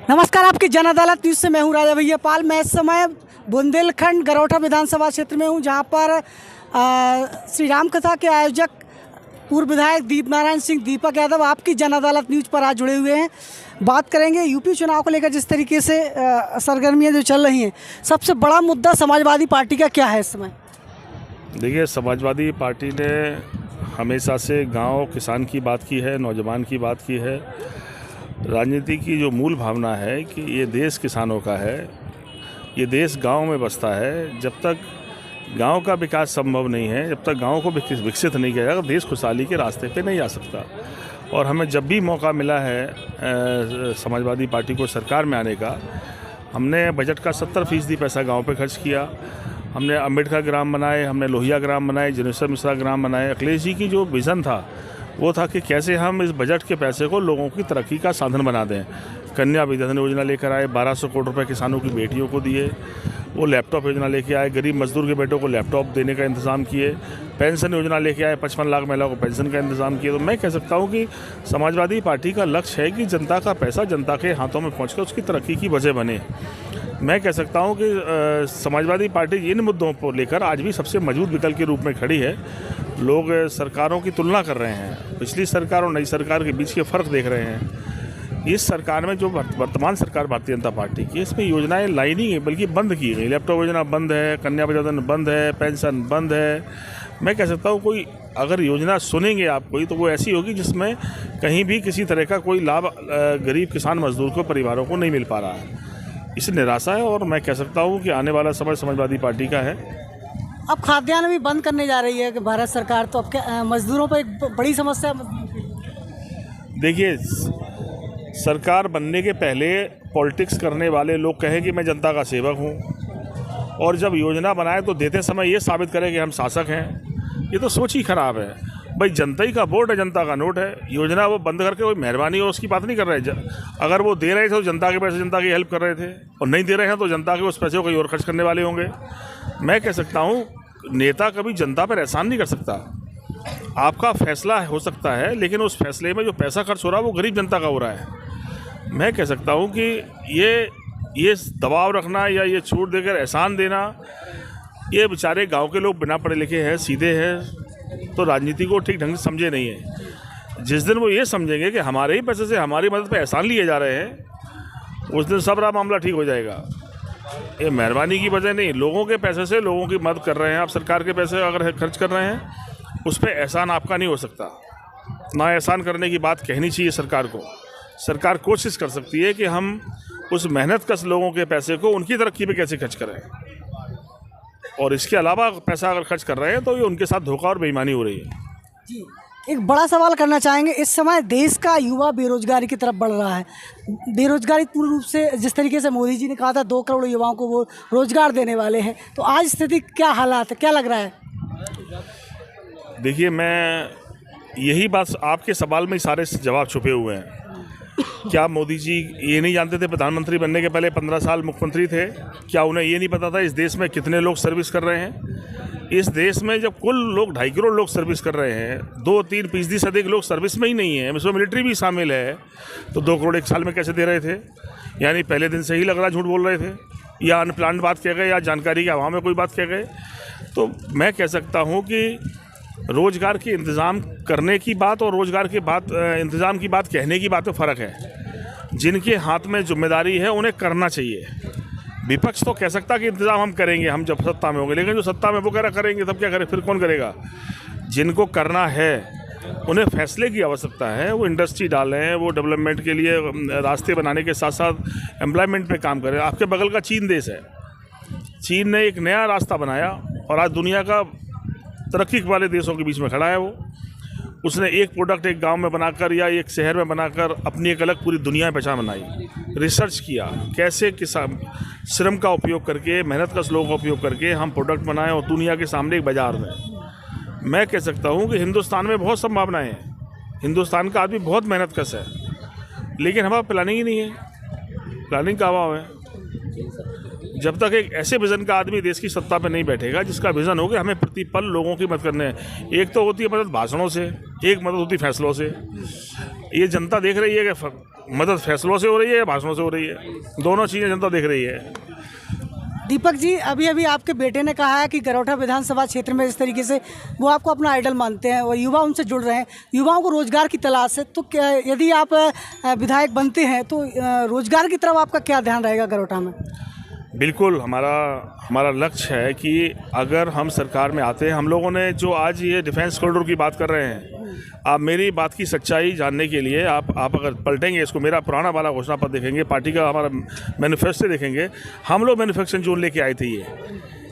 नमस्कार, आपकी जन अदालत न्यूज़ से मैं हूं राजा भैया पाल। मैं इस समय बुंदेलखंड गरौठा विधानसभा क्षेत्र में हूं, जहां पर श्री राम कथा के आयोजक पूर्व विधायक दीपनारायण सिंह दीपक यादव आपकी जन अदालत न्यूज़ पर आज जुड़े हुए हैं। बात करेंगे यूपी चुनाव को लेकर जिस तरीके से सरगर्मियाँ जो चल रही हैं। सबसे बड़ा मुद्दा समाजवादी पार्टी का क्या है इस समय? देखिए, समाजवादी पार्टी ने हमेशा से गांव किसान की बात की है, नौजवान की बात की है। राजनीति की जो मूल भावना है कि ये देश किसानों का है, ये देश गांव में बसता है। जब तक गांव का विकास संभव नहीं है, जब तक गांव को विकसित नहीं किया जाएगा, देश खुशहाली के रास्ते पे नहीं आ सकता। और हमें जब भी मौका मिला है समाजवादी पार्टी को सरकार में आने का, हमने बजट का 70% पैसा गाँव पर खर्च किया। हमने अम्बेडकर ग्राम बनाए, हमने लोहिया ग्राम बनाए, जनेश्वर मिश्रा ग्राम बनाए। अखिलेश जी की जो विज़न था वो था कि कैसे हम इस बजट के पैसे को लोगों की तरक्की का साधन बना दें। कन्या विधवा योजना लेकर आए, 1200 करोड़ रुपए किसानों की बेटियों को दिए। वो लैपटॉप योजना लेके आए, गरीब मजदूर के बेटों को लैपटॉप देने का इंतज़ाम किए। पेंशन योजना लेके आए, 55 लाख महिलाओं को पेंशन का इंतज़ाम किए। तो मैं कह सकता हूँ कि समाजवादी पार्टी का लक्ष्य है कि जनता का पैसा जनता के हाथों में पहुँच कर उसकी तरक्की की वजह बने। मैं कह सकता हूं कि समाजवादी पार्टी इन मुद्दों को लेकर आज भी सबसे मजबूत विकल्प के रूप में खड़ी है। लोग सरकारों की तुलना कर रहे हैं, पिछली सरकार और नई सरकार के बीच के फ़र्क देख रहे हैं। इस सरकार में जो वर्तमान सरकार भारतीय जनता पार्टी की, इसमें योजनाएं लाई नहीं है बल्कि बंद की गई। लैपटॉप योजना बंद है, कन्या विधवा बंद है, पेंशन बंद है। मैं कह सकता हूँ कोई अगर योजना सुनेंगे आप कोई, तो वो ऐसी होगी जिसमें कहीं भी किसी तरह का कोई लाभ गरीब किसान मजदूर को परिवारों को नहीं मिल पा रहा है। इससे निराशा है और मैं कह सकता हूँ कि आने वाला समय समाजवादी पार्टी का है। अब खाद्यान्न भी बंद करने जा रही है कि भारत सरकार, तो अब क्या मजदूरों पर एक बड़ी समस्या? देखिए, सरकार बनने के पहले पॉलिटिक्स करने वाले लोग कहें कि मैं जनता का सेवक हूँ, और जब योजना बनाए तो देते समय ये साबित करें कि हम शासक हैं। ये तो सोच ही खराब है। भाई, जनता ही का वोट है, जनता का नोट है। योजना वो बंद करके कोई मेहरबानी हो उसकी बात नहीं कर रहे। अगर वो दे रहे थे तो जनता के पैसे जनता की हेल्प कर रहे थे, और नहीं दे रहे हैं तो जनता के उस पैसे को कहीं और खर्च करने वाले होंगे। मैं कह सकता हूँ नेता कभी जनता पर एहसान नहीं कर सकता। आपका फैसला हो सकता है, लेकिन उस फैसले में जो पैसा खर्च हो रहा है वो गरीब जनता का हो रहा है। मैं कह सकता हूँ कि ये दबाव रखना या ये छूट देकर एहसान देना, ये बेचारे गाँव के लोग बिना पढ़े लिखे हैं, सीधे हैं, तो राजनीति को ठीक ढंग से समझे नहीं है। जिस दिन वो ये समझेंगे कि हमारे ही पैसे से हमारी मदद पे एहसान लिए जा रहे हैं, उस दिन सब मामला ठीक हो जाएगा। ये मेहरबानी की वजह नहीं, लोगों के पैसे से लोगों की मदद कर रहे हैं आप। सरकार के पैसे अगर खर्च कर रहे हैं, उस पर एहसान आपका नहीं हो सकता। ना एहसान करने की बात कहनी चाहिए सरकार को। सरकार कोशिश कर सकती है कि हम उस मेहनतकश लोगों के पैसे को उनकी तरक्की पे कैसे खर्च करें, और इसके अलावा पैसा अगर खर्च कर रहे हैं तो ये उनके साथ धोखा और बेईमानी हो रही है। जी, एक बड़ा सवाल करना चाहेंगे। इस समय देश का युवा बेरोजगारी की तरफ बढ़ रहा है। बेरोजगारी पूर्ण रूप से, जिस तरीके से मोदी जी ने कहा था 2 करोड़ युवाओं को वो रोजगार देने वाले हैं, तो आज स्थिति क्या हालात है, क्या लग रहा है? देखिए, मैं यही बात, आपके सवाल में सारे जवाब छुपे हुए हैं। क्या मोदी जी ये नहीं जानते थे प्रधानमंत्री बनने के पहले 15 साल मुख्यमंत्री थे? क्या उन्हें ये नहीं पता था इस देश में कितने लोग सर्विस कर रहे हैं? इस देश में जब कुल लोग 2.5 करोड़ लोग सर्विस कर रहे हैं, 2-3% से अधिक लोग सर्विस में ही नहीं है, इसमें मिलिट्री भी शामिल है, तो 2 करोड़ एक साल में कैसे दे रहे थे? यानी पहले दिन से ही लग रहा झूठ बोल रहे थे, या अनप्लान्ड बात कह गए, या जानकारी के अभाव में कोई बात कह गए। तो मैं कह सकता हूँ कि रोज़गार के इंतज़ाम करने की बात और रोज़गार के बात इंतज़ाम की बात कहने की बात में फ़र्क है। जिनके हाथ में जिम्मेदारी है उन्हें करना चाहिए। विपक्ष तो कह सकता कि इंतज़ाम हम करेंगे, हम जब सत्ता में होंगे, लेकिन जो सत्ता में वो कह रहा करेंगे, तब क्या करें? फिर कौन करेगा? जिनको करना है उन्हें फैसले की आवश्यकता है। वो इंडस्ट्री डालें, वो डेवलपमेंट के लिए रास्ते बनाने के साथ साथ एम्प्लॉयमेंट पे काम करें। आपके बगल का चीन देश है, चीन ने एक नया रास्ता बनाया और आज दुनिया का तरक्की वाले देशों के बीच में खड़ा है। उसने एक प्रोडक्ट एक गांव में बनाकर या एक शहर में बनाकर अपनी एक अलग पूरी दुनिया में पहचान बनाई। रिसर्च किया कैसे किसान श्रम का उपयोग करके, मेहनतकश लोगों का उपयोग करके हम प्रोडक्ट बनाएं और दुनिया के सामने एक बाज़ार में। मैं कह सकता हूं कि हिंदुस्तान में बहुत संभावनाएं हैं। हिंदुस्तान का आदमी बहुत मेहनतकश है, लेकिन हमारा प्लानिंग ही नहीं है, प्लानिंग का अभाव है। जब तक एक ऐसे विज़न का आदमी देश की सत्ता पे नहीं बैठेगा जिसका विज़न हो कि हमें प्रतिपल लोगों की मदद करने है। एक तो होती है मदद भाषणों से, एक मदद होती फैसलों से। ये जनता देख रही है कि मदद फैसलों से हो रही है या भाषणों से हो रही है, दोनों चीज़ें जनता देख रही है। दीपक जी, अभी अभी आपके बेटे ने कहा है कि गरौठा विधानसभा क्षेत्र में इस तरीके से वो आपको अपना आइडल मानते हैं और युवा उनसे जुड़ रहे हैं, युवाओं को रोजगार की तलाश है, तो क्या यदि आप विधायक बनते हैं तो रोजगार की तरफ आपका क्या ध्यान रहेगा गरौठा में? बिल्कुल, हमारा लक्ष्य है कि अगर हम सरकार में आते हैं, हम लोगों ने जो आज ये डिफेंस कॉरिडोर की बात कर रहे हैं, आप मेरी बात की सच्चाई जानने के लिए आप अगर पलटेंगे इसको, मेरा पुराना वाला घोषणा पत्र देखेंगे, पार्टी का हमारा मैनिफेस्टो देखेंगे, हम लोग मैन्युफैक्चरिंग जोन लेके आए थे ये,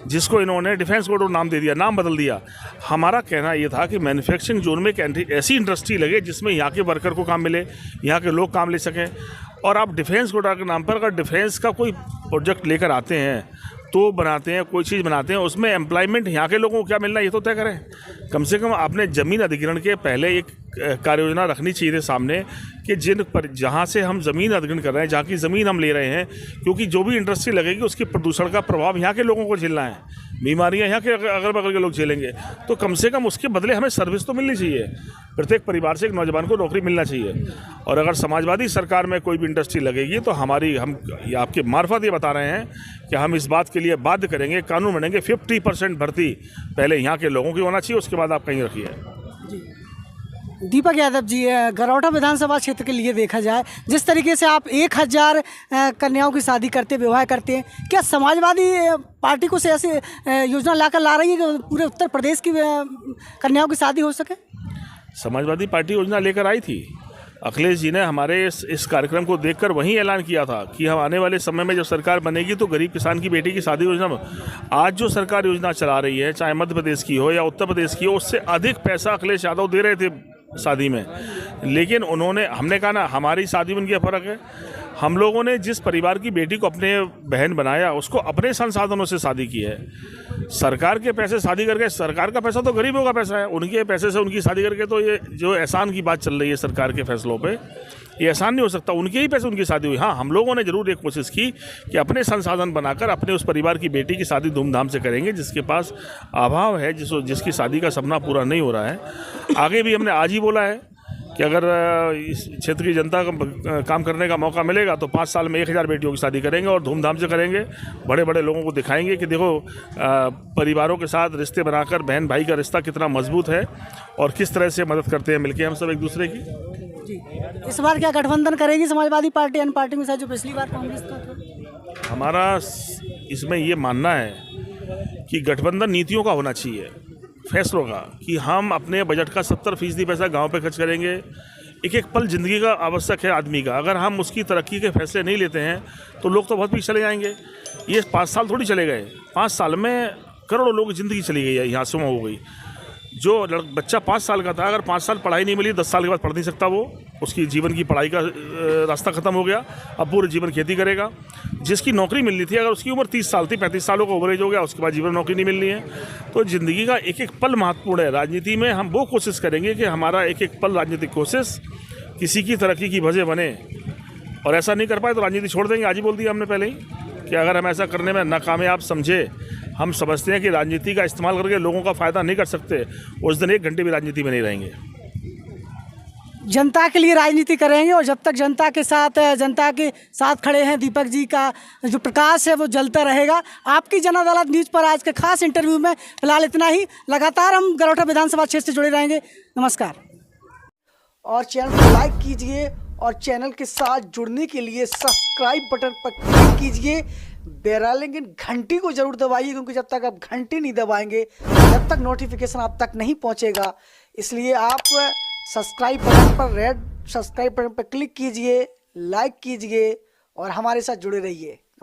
जिसको इन्होंने डिफेंस कॉरिडोर नाम दे दिया, नाम बदल दिया। हमारा कहना ये था कि मैन्युफैक्चरिंग जोन में एक ऐसी इंडस्ट्री लगे जिसमें यहाँ के वर्कर को काम मिले, यहाँ के लोग काम ले सकें। और आप डिफेंस कॉरिडोर के नाम पर अगर डिफेंस का कोई प्रोजेक्ट लेकर आते हैं तो बनाते हैं, कोई चीज़ बनाते हैं, उसमें एम्प्लॉयमेंट यहाँ के लोगों को क्या मिलना है ये तो तय करें। कम से कम आपने ज़मीन अधिग्रहण के पहले एक कार्य योजना रखनी चाहिए थी सामने कि जहाँ से हम ज़मीन अधिग्रहण कर रहे हैं, जहाँ की ज़मीन हम ले रहे हैं, क्योंकि जो भी इंडस्ट्री लगेगी उसकी प्रदूषण का प्रभाव यहाँ के लोगों को झेलना है, बीमारियाँ यहाँ के अगल बगल के लोग झेलेंगे, तो कम से कम उसके बदले हमें सर्विस तो मिलनी चाहिए। प्रत्येक परिवार से एक नौजवान को नौकरी मिलना चाहिए। और अगर समाजवादी सरकार में कोई भी इंडस्ट्री लगेगी तो हम आपके मार्फत ये बता रहे हैं कि हम इस बात के लिए बाध्य करेंगे, कानून बनेंगे, 50% भर्ती पहले यहाँ के लोगों की होना चाहिए, उसके बाद आप कहीं रखिए। दीपक यादव जी, गरौठा विधानसभा क्षेत्र के लिए देखा जाए, जिस तरीके से आप 1000 कन्याओं की शादी करते, विवाह करते हैं, क्या समाजवादी पार्टी को से ऐसे योजना ला रही है कि पूरे उत्तर प्रदेश की कन्याओं की शादी हो सके? समाजवादी पार्टी योजना लेकर आई थी। अखिलेश जी ने हमारे इस कार्यक्रम को देखकर वही ऐलान किया था कि हम आने वाले समय में जब सरकार बनेगी तो गरीब किसान की बेटी की शादी योजना में, आज जो सरकार योजना चला रही है, चाहे मध्य प्रदेश की हो या उत्तर प्रदेश की हो, उससे अधिक पैसा अखिलेश यादव दे रहे थे शादी में। लेकिन हमने कहा ना, हमारी शादी में क्या फ़र्क है। हम लोगों ने जिस परिवार की बेटी को अपने बहन बनाया उसको अपने संसाधनों से शादी की है। सरकार के पैसे शादी करके, सरकार का पैसा तो गरीबों का पैसा है, उनके पैसे से उनकी शादी करके, तो ये जो एहसान की बात चल रही है सरकार के फैसलों पे, ये एहसान नहीं हो सकता। उनके ही पैसे उनकी शादी हुई। हाँ, हम लोगों ने ज़रूर एक कोशिश की कि अपने संसाधन बनाकर अपने उस परिवार की बेटी की शादी धूमधाम से करेंगे जिसके पास अभाव है, जिसकी शादी का सपना पूरा नहीं हो रहा है। आगे भी हमने आज ही बोला है कि अगर इस क्षेत्र की जनता को काम करने का मौका मिलेगा तो 5 साल में 1000 बेटियों की शादी करेंगे और धूमधाम से करेंगे। बड़े बड़े लोगों को दिखाएंगे कि देखो परिवारों के साथ रिश्ते बनाकर बहन भाई का रिश्ता कितना मजबूत है और किस तरह से मदद करते हैं मिलके हम सब एक दूसरे की। जी, इस बार क्या गठबंधन करेगी समाजवादी पार्टी अन्य पार्टी के साथ जो पिछली बार कांग्रेस का था? हमारा इसमें ये मानना है कि गठबंधन नीतियों का होना चाहिए, फैसलों का, कि हम अपने बजट का 70% पैसा गांव पे खर्च करेंगे। एक एक पल ज़िंदगी का आवश्यक है आदमी का, अगर हम उसकी तरक्की के फैसले नहीं लेते हैं तो लोग तो बहुत पीछे चले जाएंगे। ये 5 साल थोड़ी चले गए, 5 साल में करोड़ों लोगों की ज़िंदगी चली गई है, यहाँ से वहाँ हो गई। जो बच्चा 5 साल का था, अगर 5 साल पढ़ाई नहीं मिली, 10 साल के बाद पढ़ नहीं सकता, वो उसकी जीवन की पढ़ाई का रास्ता ख़त्म हो गया, अब पूरे जीवन खेती करेगा। जिसकी नौकरी मिलनी थी, अगर उसकी उम्र 30 साल थी, 35 सालों का ओवरेज हो गया, उसके बाद जीवन नौकरी नहीं मिलनी है। तो ज़िंदगी का एक एक पल महत्वपूर्ण है। राजनीति में हम वो कोशिश करेंगे कि हमारा एक एक पल राजनीतिक कोशिश किसी की तरक्की की वजह बने, और ऐसा नहीं कर पाए तो राजनीति छोड़ देंगे। आज ही बोल दिया हमने पहले ही कि अगर हम ऐसा करने में नाकामयाब समझे, हम समझते हैं कि राजनीति का इस्तेमाल करके लोगों का फ़ायदा नहीं कर सकते, उस दिन 1 घंटे भी राजनीति में नहीं रहेंगे। जनता के लिए राजनीति करेंगे और जब तक जनता के साथ खड़े हैं, दीपक जी का जो प्रकाश है वो जलता रहेगा। आपकी जन अदालत न्यूज़ पर आज के खास इंटरव्यू में फिलहाल इतना ही। लगातार हम गरौठा विधानसभा क्षेत्र से जुड़े रहेंगे। नमस्कार। और चैनल को लाइक कीजिए और चैनल के साथ जुड़ने के लिए सब्सक्राइब बटन पर क्लिक कीजिए। बेल घंटी को जरूर दबाइए, क्योंकि जब तक आप घंटी नहीं दबाएंगे जब तक नोटिफिकेशन आप तक नहीं पहुंचेगा। इसलिए आप सब्सक्राइब बटन पर क्लिक कीजिए, लाइक कीजिए और हमारे साथ जुड़े रहिए।